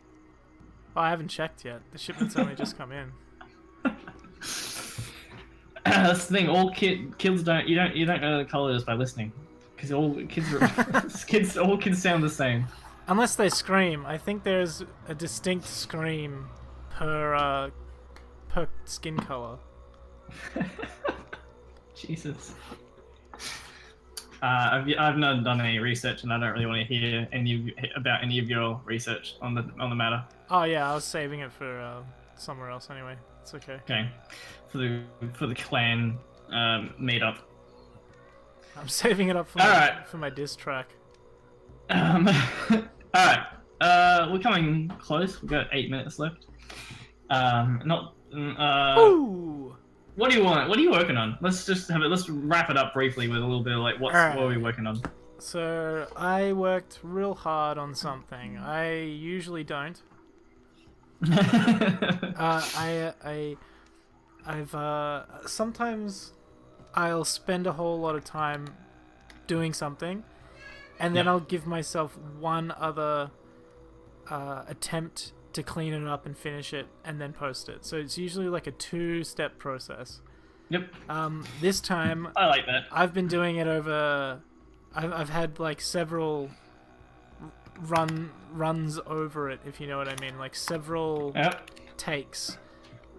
Oh, I haven't checked yet. The shipment's only just come in. That's the thing. All kids don't know the colors by listening, because all kids sound the same. Unless they scream. I think there's a distinct scream per skin color. Jesus. I've not done any research, and I don't really want to hear about any of your research on the matter. Oh yeah, I was saving it for somewhere else anyway. It's okay. Okay, for the clan meetup. I'm saving it up for Alright. for my diss track. All right. We're coming close. We've got 8 minutes left. Ooh! What do you want? What are you working on? Let's wrap it up briefly with a little bit of like what are we working on? So I worked real hard on something. I usually don't. I've sometimes I'll spend a whole lot of time doing something, and then Yep. I'll give myself one other attempt to clean it up and finish it, and then post it. So it's usually like a 2-step process. Yep. This time I like that. I've been doing it over. I've had like several runs over it, if you know what I mean, like several Yep. takes.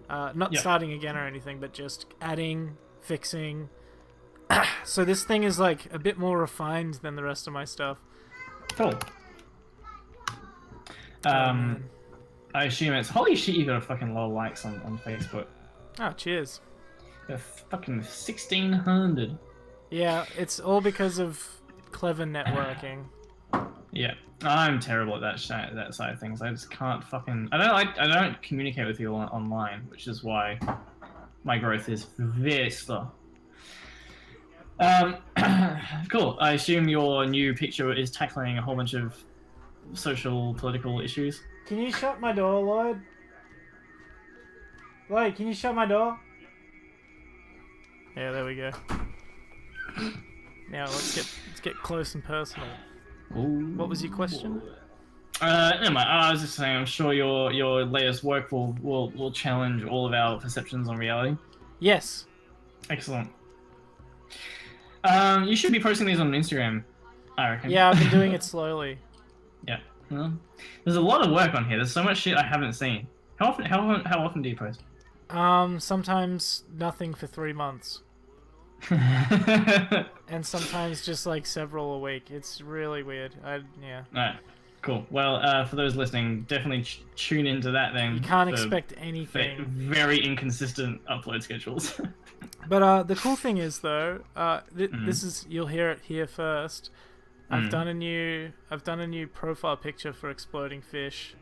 Not Yeah. starting again or anything, but just adding, fixing. So this thing is like a bit more refined than the rest of my stuff. Cool. Man. I assume it's holy shit. You got a fucking lot of likes on Facebook. Oh, cheers. Got fucking 1,600. Yeah, it's all because of clever networking. Yeah, I'm terrible at that side of things. I just can't fucking. I don't communicate with people online, which is why my growth is very slow. Cool. I assume your new picture is tackling a whole bunch of social, political issues. Can you shut my door, Lloyd? Lloyd, can you shut my door? Yeah, there we go. Now let's get close and personal. Ooh. What was your question? Never mind. I was just saying. I'm sure your latest work will challenge all of our perceptions on reality. Yes. Excellent. You should be posting these on Instagram, I reckon. Yeah, I've been doing it slowly. Yeah. Well, there's a lot of work on here. There's so much shit I haven't seen. How often do you post? Sometimes nothing for 3 months. And sometimes just like several a week. It's really weird. Yeah. Alright. Cool. Well, for those listening, definitely tune into that then. You can't for expect anything. Very inconsistent upload schedules. But the cool thing is though, this is, you'll hear it here first. I've done a new profile picture for Exploding Fish.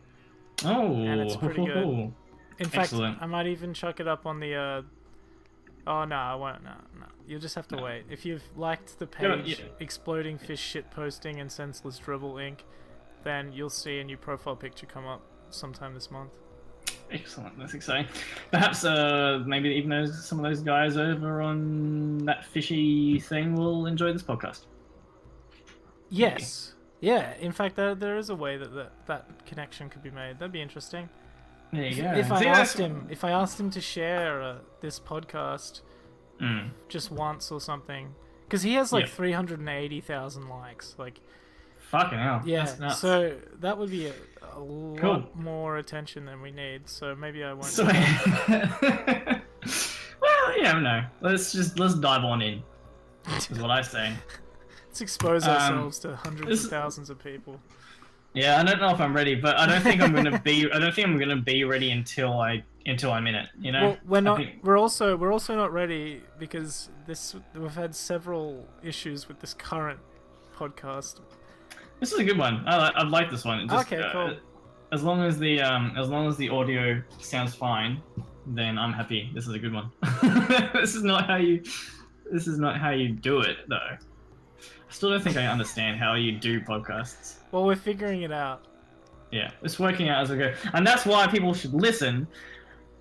Oh, and it's pretty good. In fact, excellent. I might even chuck it up on the. Oh no, I won't. No. You'll just have to wait. If you've liked the page Exploding Fish Shitposting and Senseless Dribble Inc., then you'll see a new profile picture come up sometime this month. Excellent, that's exciting. Perhaps maybe even some of those guys over on that fishy thing will enjoy this podcast. Yes. Yeah. In fact, there is a way that connection could be made. That'd be interesting. There you go. If I asked him to share this podcast just once or something, because he has like 380,000 likes, like. Fucking hell. Yeah. That's nuts. So that would be a lot more attention than we need. So maybe I won't. So, well, you never know. Let's dive on in. Is what I say. Let's expose ourselves to hundreds of thousands of people. Yeah, I don't know if I'm ready, but I don't think I'm gonna be. I don't think I'm gonna be ready until I'm in it. You know. Well, we're not. We're also not ready because we've had several issues with this current podcast. This is a good one. I like this one. Okay, cool. As long as the audio sounds fine, then I'm happy. This is a good one. This is not how you do it, though. I still don't think I understand how you do podcasts. Well, we're figuring it out. Yeah, it's working out as we go, and that's why people should listen,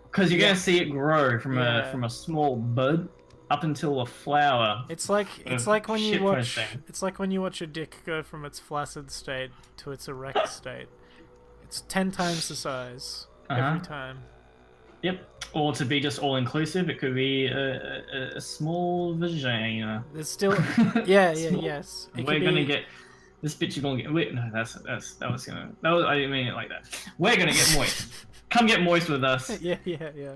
because you're gonna see it grow from a small bud up until a flower. It's like when you watch a dick go from its flaccid state to its erect state. It's 10 times the size every time. Yep. Or to be just all inclusive, it could be a small vagina. There's still yes. We're gonna get this bitch. You're gonna get. No, I didn't mean it like that. We're gonna get moist. Come get moist with us. Yeah.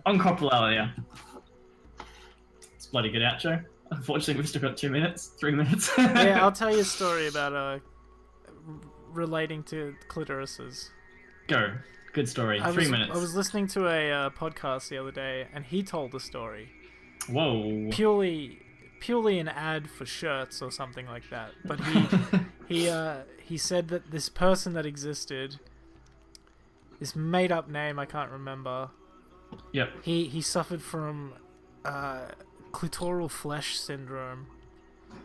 On Coprolalia. Bloody good outro. Unfortunately, we've still got 3 minutes. Yeah, I'll tell you a story about relating to clitorises. Go. Good story. 3 minutes. I was listening to a podcast the other day, and he told a story. Whoa. Purely an ad for shirts or something like that. But he said that this person that existed, this made up name I can't remember. Yep. He suffered from clitoral flesh syndrome.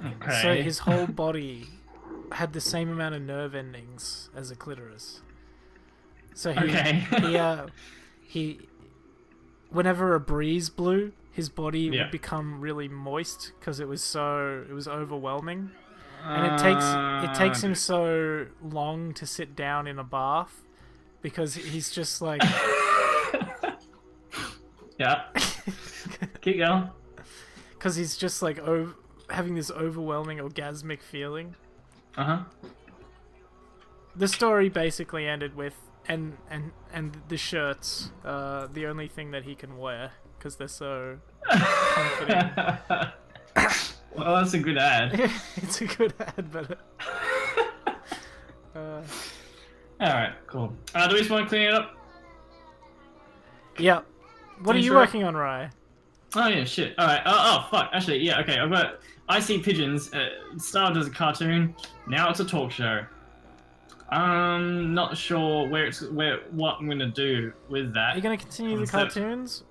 Okay. So his whole body had the same amount of nerve endings as a clitoris. So he whenever a breeze blew, his body would become really moist because it was overwhelming. And it takes him so long to sit down in a bath because he's just like yeah. Keep going. Because he's just like having this overwhelming orgasmic feeling. The story basically ended with and the shirts, the only thing that he can wear because they're so comforting. Well, that's a good ad. It's a good ad, but all right, cool. Do we just want to clean it up? Yeah. What are you working on, Rye? Oh yeah, shit. All right. Oh fuck. Actually, yeah. Okay. I've got I See Pigeons. Started as a cartoon. Now it's a talk show. I'm not sure what I'm gonna do with that. Are you gonna continue the cartoons?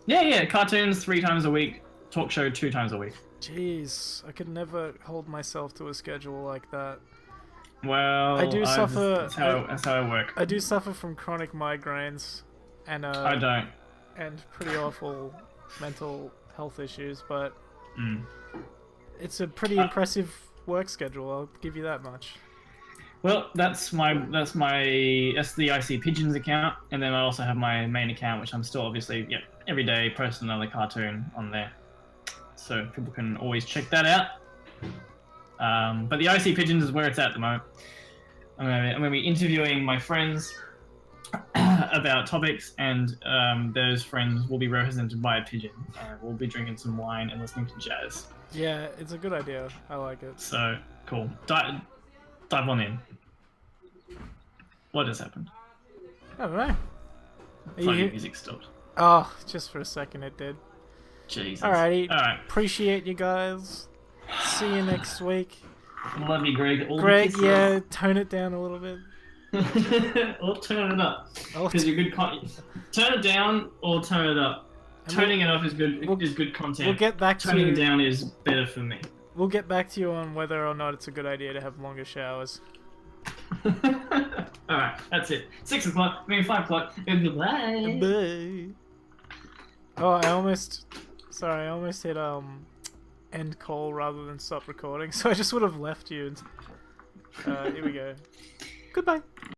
Yeah. Cartoons 3 times a week. Talk show 2 times a week. Jeez, I could never hold myself to a schedule like that. Well, I do suffer. That's how I work. I do suffer from chronic migraines, and I don't. And pretty awful mental health issues, but it's a pretty impressive work schedule. I'll give you that much. Well, that's the I See Pigeons account, and then I also have my main account, which I'm still obviously every day posting another cartoon on there, so people can always check that out. But the I See Pigeons is where it's at the moment. I'm gonna be interviewing my friends about topics, and those friends will be represented by a pigeon. We'll be drinking some wine and listening to jazz. Yeah, it's a good idea. I like it. So cool. Dive on in. What has happened? I don't know. Are you Funny here? music stopped. Oh, just for a second it did. Jesus. Alrighty. Alright. Appreciate you guys. See you next week. Love you, Greg. All the Greg, kisses. yeah, tone it down a little bit. Or turn it up. Oh, Because you're good turn it down or turn it up. And Turning it up is good we'll content. get back to Turning you. it down is better for me. We'll get back to you on whether or not it's a good idea to have longer showers. Alright, that's it. 6 o'clock, 5 o'clock. Goodbye. Bye. Oh, I almost hit end call rather than stop recording, so I just would have left you. And, here we go. Goodbye.